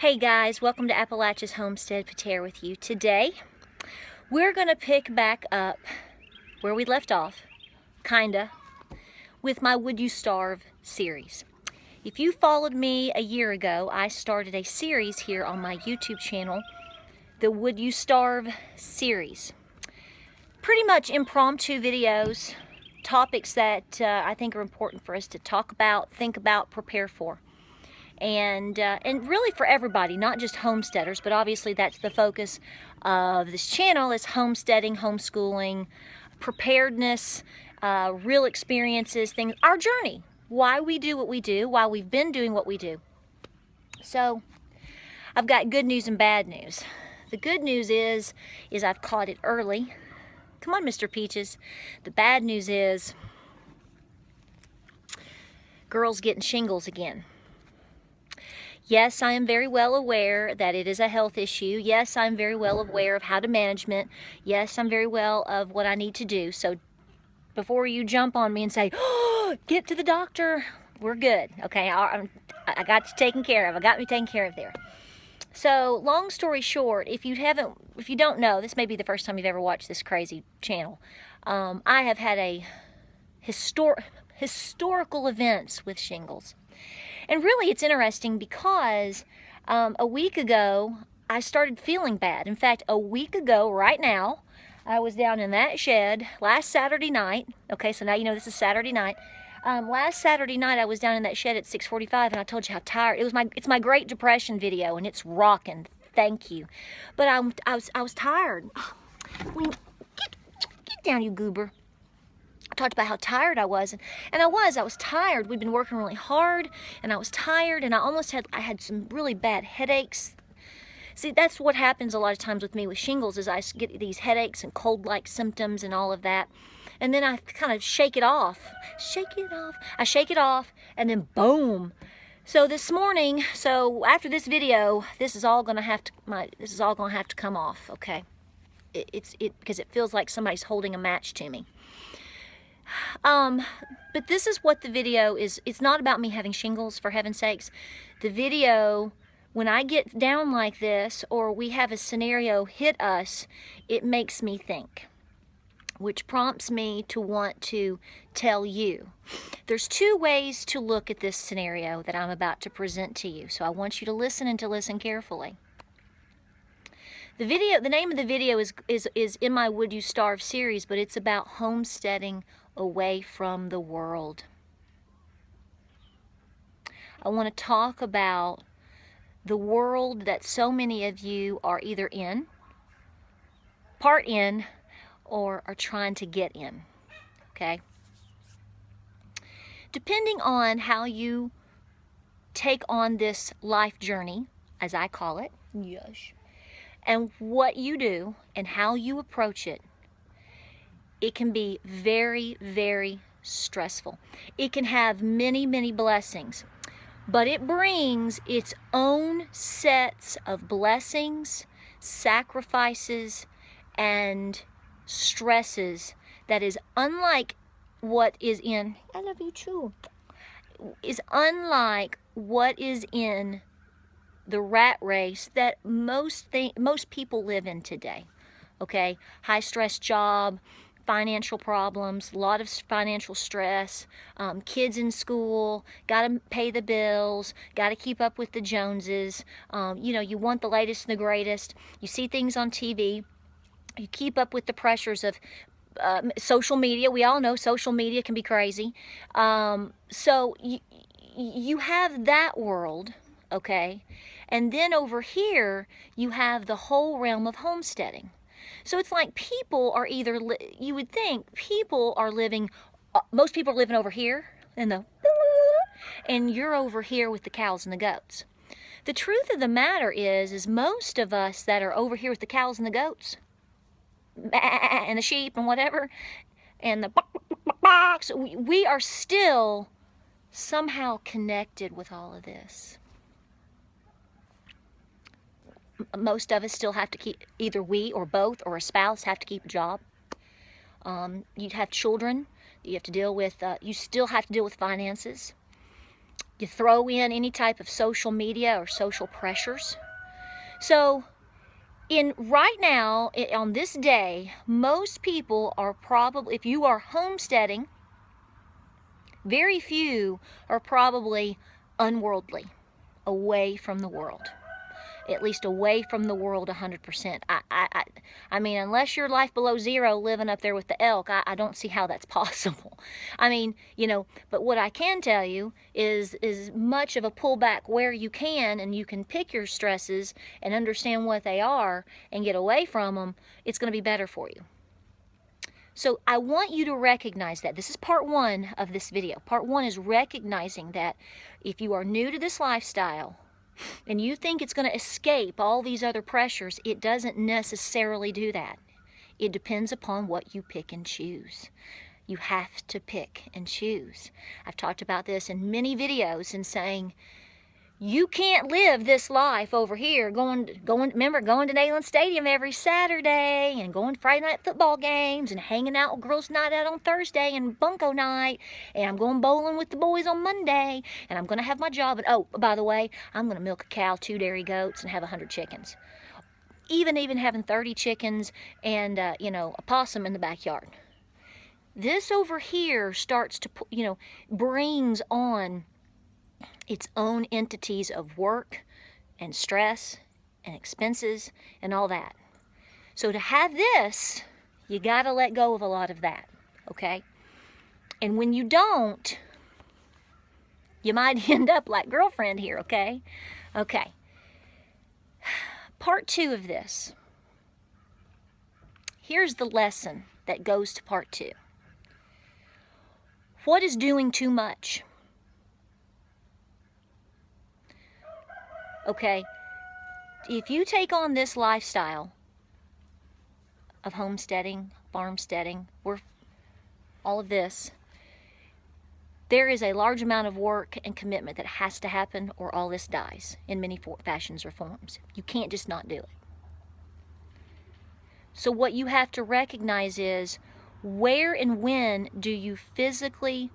Hey guys, welcome to Appalachia's Homestead. Patara with you. Today, we're going to pick back up where we left off, kinda, with my Would You Starve series. If you followed me a year ago, I started a series here on my YouTube channel, the Would You Starve series. Pretty much impromptu videos, topics that I think are important for us to talk about, think about, prepare for. And really for everybody, not just homesteaders, but obviously that's the focus of this channel is homesteading, homeschooling, preparedness, real experiences, things, our journey, why we do what we do, why we've been doing what we do. So I've got good news and bad news. The good news is I've caught it early. Come on, Mr. Peaches. The bad news is girls getting shingles again. Yes, I am very well aware that it is a health issue. Yes, I'm very well aware of how to management. Yes, I'm very well of what I need to do. So before you jump on me and say, oh, get to the doctor, we're good. Okay, I got you taken care of. I got me taken care of there. So long story short, if you don't know, this may be the first time you've ever watched this crazy channel. I have had a historical events with shingles. And really it's interesting because a week ago I started feeling bad. In fact, a week ago right now, I was down in that shed last Saturday night. Okay, so now you know this is Saturday night. Last Saturday night I was down in that shed at 6:45 and I told you how tired. It's my Great Depression video and it's rocking. Thank you. But I was tired. Get down, you goober. I talked about how tired I was, and I was tired. We'd been working really hard, and I was tired, and I had some really bad headaches. See, that's what happens a lot of times with me with shingles is I get these headaches and cold-like symptoms and all of that, and then I kind of shake it off. I shake it off, and then boom. So this morning, after this video, this is all gonna have to come off, okay? Because it feels like somebody's holding a match to me. But this is what the video is. It's not about me having shingles, for heaven's sakes. The video, when I get down like this or we have a scenario hit us, it makes me think, which prompts me to want to tell you. There's two ways to look at this scenario that I'm about to present to you. So I want you to listen and to listen carefully. The name of the video is in my Would You Starve series, but it's about homesteading away from the world. I want to talk about the world that so many of you are either part in, or are trying to get in, okay? Depending on how you take on this life journey, as I call it, yes, and what you do and how you approach it, it can be very, very stressful. It can have many, many blessings, but it brings its own sets of blessings, sacrifices, and stresses that is unlike what is in, I love you too, is unlike what is in the rat race that most people live in today. Okay, high stress job, financial problems, a lot of financial stress, kids in school, got to pay the bills, got to keep up with the Joneses. You know, you want the latest and the greatest. You see things on TV. You keep up with the pressures of social media. We all know social media can be crazy. So you have that world, okay? And then over here, you have the whole realm of homesteading. So it's like people are either, you would think people are living, most people are living over here and you're over here with the cows and the goats. The truth of the matter is most of us that are over here with the cows and the goats and the sheep and whatever, and the box, we are still somehow connected with all of this. Most of us still have to keep, either we or both or a spouse have to keep a job. You have children you have to deal with. You still have to deal with finances. You throw in any type of social media or social pressures. So right now, on this day, most people are probably, if you are homesteading, very few are probably unworldly, away from the world. At least away from the world 100%. I mean, unless you're life below zero living up there with the elk, I don't see how that's possible. I mean, you know, but what I can tell you is much of a pullback where you can, and you can pick your stresses and understand what they are and get away from them, it's going to be better for you. So I want you to recognize that. This is part one of this video. Part one is recognizing that if you are new to this lifestyle, and you think it's going to escape all these other pressures, it doesn't necessarily do that. It depends upon what you pick and choose. You have to pick and choose. I've talked about this in many videos and saying, you can't live this life over here remember going to Neyland Stadium every Saturday and going to Friday night football games and hanging out with girls' night out on Thursday and bunko night, and I'm going bowling with the boys on Monday, and I'm going to have my job, and oh, by the way, I'm going to milk a cow, 2 dairy goats, and have 100 chickens. Even having 30 chickens and, you know, a possum in the backyard. This over here starts to, you know, brings on its own entities of work and stress and expenses and all that. So to have this, you got to let go of a lot of that, okay? And when you don't, you might end up like girlfriend here, okay? Okay. Part two of this. Here's the lesson that goes to part two. What is doing too much? Okay, if you take on this lifestyle of homesteading, farmsteading, all of this, there is a large amount of work and commitment that has to happen, or all this dies in many fashions or forms. You can't just not do it. So what you have to recognize is, where and when do you physically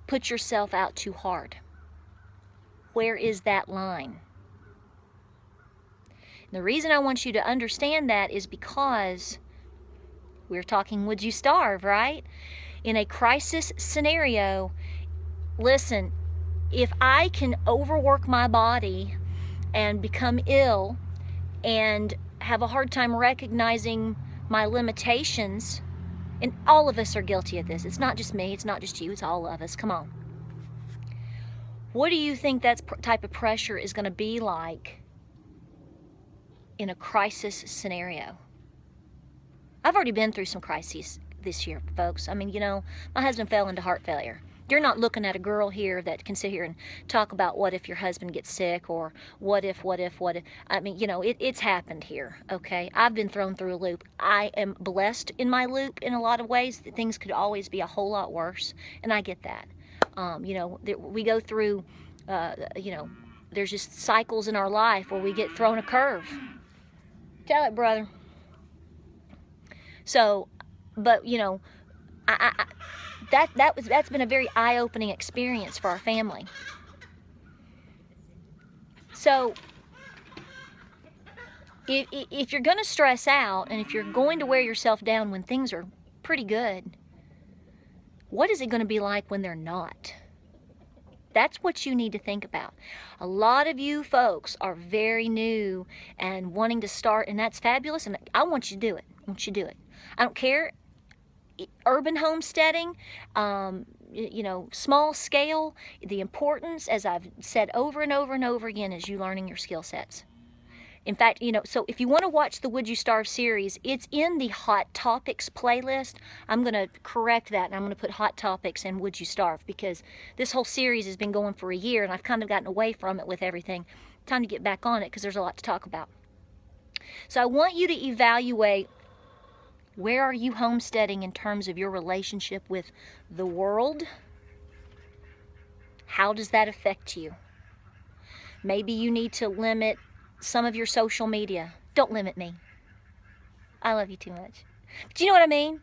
put yourself out too hard? Where is that line? The reason I want you to understand that is because we're talking, would you starve, right? In a crisis scenario, listen, if I can overwork my body and become ill and have a hard time recognizing my limitations, and all of us are guilty of this. It's not just me, it's not just you, it's all of us. Come on. What do you think that type of pressure is going to be like in a crisis scenario? I've already been through some crises this year, folks. I mean, you know, my husband fell into heart failure. You're not looking at a girl here that can sit here and talk about what if your husband gets sick, or what if. I mean, you know, it's happened here, okay? I've been thrown through a loop. I am blessed in my loop in a lot of ways. Things could always be a whole lot worse, and I get that. You know, we go through, you know, there's just cycles in our life where we get thrown a curve. Tell it, brother. So, but, you know, that's been a very eye-opening experience for our family. So, if you're going to stress out, and if you're going to wear yourself down when things are pretty good, what is it going to be like when they're not? That's what you need to think about. A lot of you folks are very new and wanting to start, and that's fabulous, and I want you to do it. I want you to do it. I don't care, urban homesteading, you know, small scale, the importance, as I've said over and over and over again, is you learning your skill sets. In fact, you know, so if you want to watch the Would You Starve series, it's in the Hot Topics playlist. I'm going to correct that, and I'm going to put Hot Topics and Would You Starve, because this whole series has been going for a year, and I've kind of gotten away from it with everything. Time to get back on it, because there's a lot to talk about. So I want you to evaluate, where are you homesteading in terms of your relationship with the world? How does that affect you? Maybe you need to limit some of your social media. Don't limit me. I love you too much. But you know what I mean?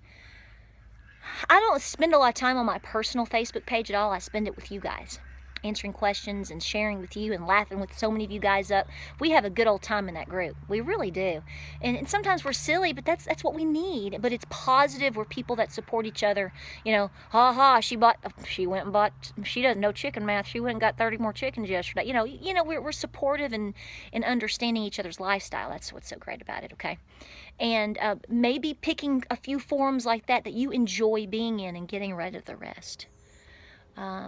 I don't spend a lot of time on my personal Facebook page at all. I spend it with you guys. answering questions and sharing with you and laughing with so many of you guys up. We have a good old time in that group. We really do. And sometimes we're silly, but that's what we need. But it's positive. We're people that support each other. You know, she doesn't know chicken math. She went and got 30 more chickens yesterday. You know, we're supportive and understanding each other's lifestyle. That's what's so great about it, okay? And maybe picking a few forums like that you enjoy being in and getting rid of the rest.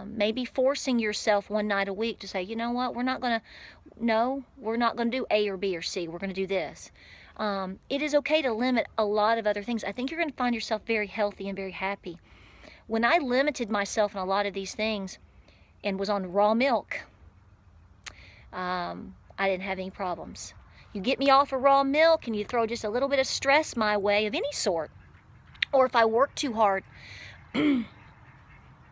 Maybe forcing yourself one night a week to say, you know what, we're not going to do A or B or C. We're going to do this. It is okay to limit a lot of other things. I think you're going to find yourself very healthy and very happy. When I limited myself in a lot of these things and was on raw milk, I didn't have any problems. You get me off of raw milk and you throw just a little bit of stress my way of any sort, or if I work too hard,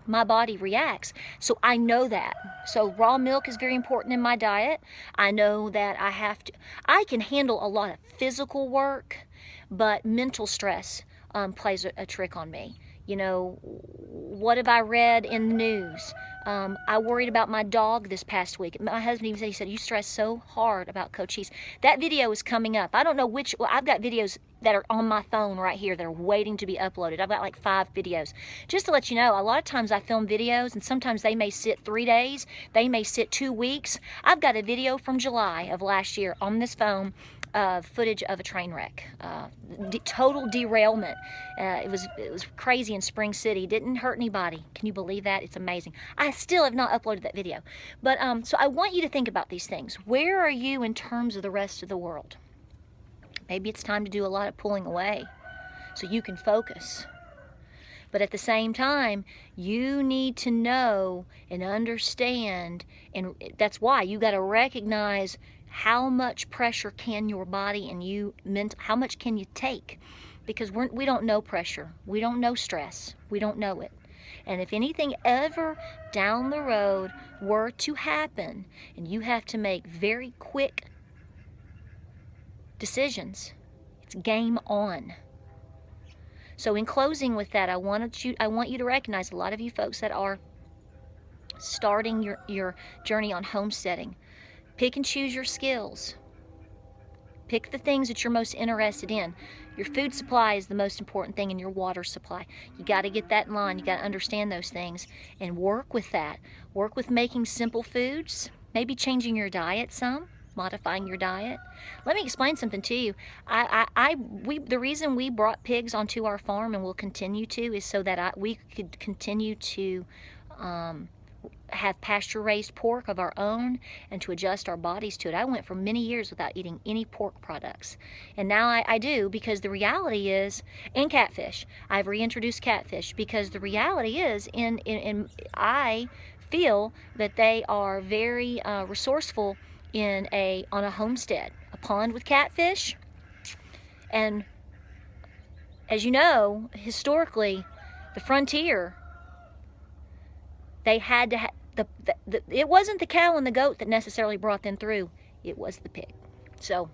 my body reacts. So I know that. So raw milk is very important in my diet. I know that I can handle a lot of physical work, but mental stress plays a trick on me. You know, what have I read in the news? I worried about my dog this past week. My husband even said, he said, you stress so hard about Cochise. That video is coming up. I don't know I've got videos that are on my phone right here that are waiting to be uploaded. I've got like 5 videos. Just to let you know, a lot of times I film videos and sometimes they may sit 3 days, they may sit 2 weeks. I've got a video from July of last year on this phone, footage of a train wreck, total derailment. It was crazy in Spring City. Didn't hurt anybody. Can you believe that? It's amazing. I still have not uploaded that video, but so I want you to think about these things. Where are you in terms of the rest of the world? Maybe it's time to do a lot of pulling away so you can focus. But at the same time, you need to know and understand, and that's why you got to recognize how much pressure can your body and how much can you take? Because we don't know pressure. We don't know stress. We don't know it. And if anything ever down the road were to happen and you have to make very quick decisions, it's game on. So in closing with that, I want you to recognize a lot of you folks that are starting your journey on homesteading. Pick and choose your skills. Pick the things that you're most interested in. Your food supply is the most important thing, and your water supply. You got to get that in line. You got to understand those things and work with that. Work with making simple foods, maybe changing your diet some, modifying your diet. Let me explain something to you. The reason we brought pigs onto our farm and will continue to is so that we could continue to have pasture-raised pork of our own and to adjust our bodies to it. I went for many years without eating any pork products. And now I do, because the reality is, and catfish. I've reintroduced catfish because the reality is, I feel that they are very resourceful on a homestead. A pond with catfish. And as you know, historically, the frontier, they had to it wasn't the cow and the goat that necessarily brought them through. It was the pig. So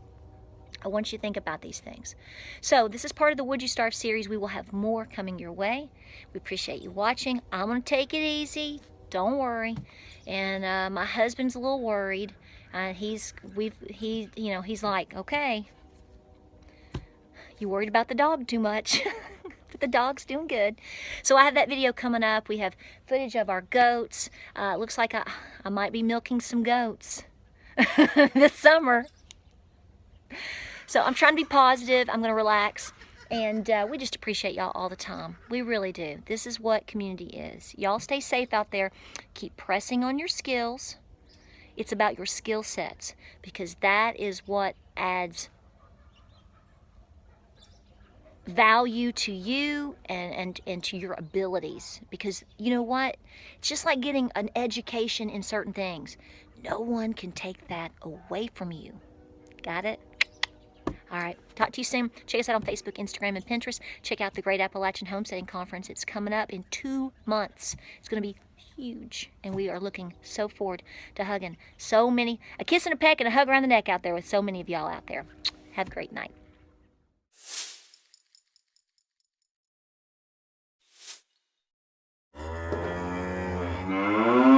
I want you to think about these things. So this is part of the Would You Starve series. We will have more coming your way. We appreciate you watching. I'm going to take it easy. Don't worry. And my husband's a little worried. He's like, okay, you worried about the dog too much. But the dog's doing good. So I have that video coming up. We have footage of our goats. Looks like I might be milking some goats this summer. So I'm trying to be positive. I'm going to relax. And we just appreciate y'all all the time. We really do. This is what community is. Y'all stay safe out there. Keep pressing on your skills. It's about your skill sets, because that is what adds value to you and to your abilities. Because you know what? It's just like getting an education in certain things. No one can take that away from you. Got it? All right. Talk to you soon. Check us out on Facebook, Instagram, and Pinterest. Check out the Great Appalachian Homesteading Conference. It's coming up in 2 months. It's going to be huge, and we are looking so forward to hugging a kiss and a peck and a hug around the neck out there with so many of y'all out there. Have a great night. Mm-hmm.